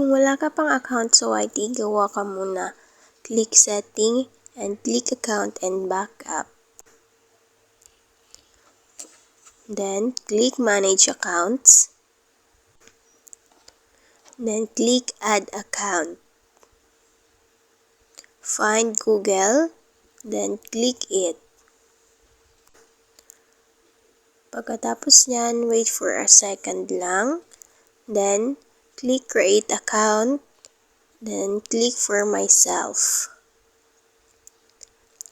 Kung wala ka pang account sa YT, gawa ka muna. Click Setting and click Account and Backup. Then, click Manage Accounts. Then, click Add Account. Find Google. Then, click it. Pagkatapos nyan, wait for a second lang. Then, click Create Account. Then, click for Myself.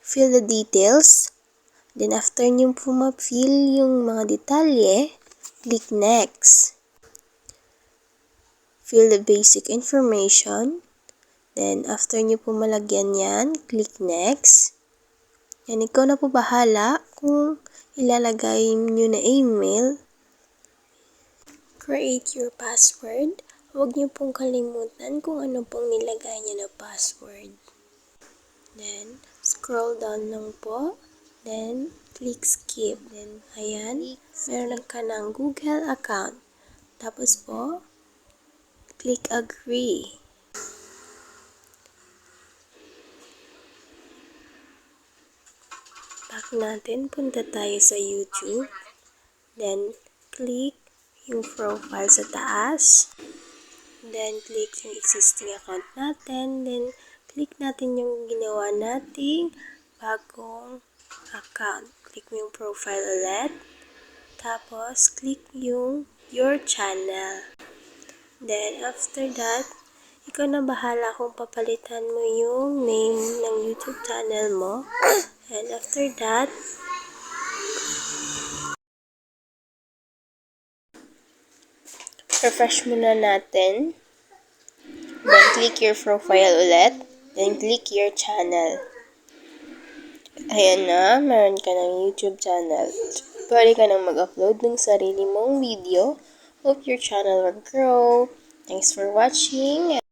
Fill the details. Then, after nyo po ma-fill yung mga detalye, click Next. Fill the basic information. Then, after nyo po malagyan yan, click Next. Yan, ikaw na po bahala kung ilalagay nyo na email. Create your password. Huwag nyo pong kalimutan kung ano pong nilagay nyo na password. Then, scroll down lang po. Then, click skip. Then, ayan, meron ka ng Google account. Tapos po, click agree. Back natin, punta tayo sa YouTube. Then, click yung profile sa taas. Then, click yung existing account natin. Then, click natin yung ginawa nating bagong account. Click mo yung profile ulit. Tapos, click yung your channel. Then, after that, ikaw na bahala kung papalitan mo yung name ng YouTube channel mo. And after that, refresh muna natin. Then, click your profile ulit. Then, click your channel. Ayan na, meron ka ng YouTube channel. Pwede ka nang mag-upload ng sarili mong video. Hope your channel will grow. Thanks for watching.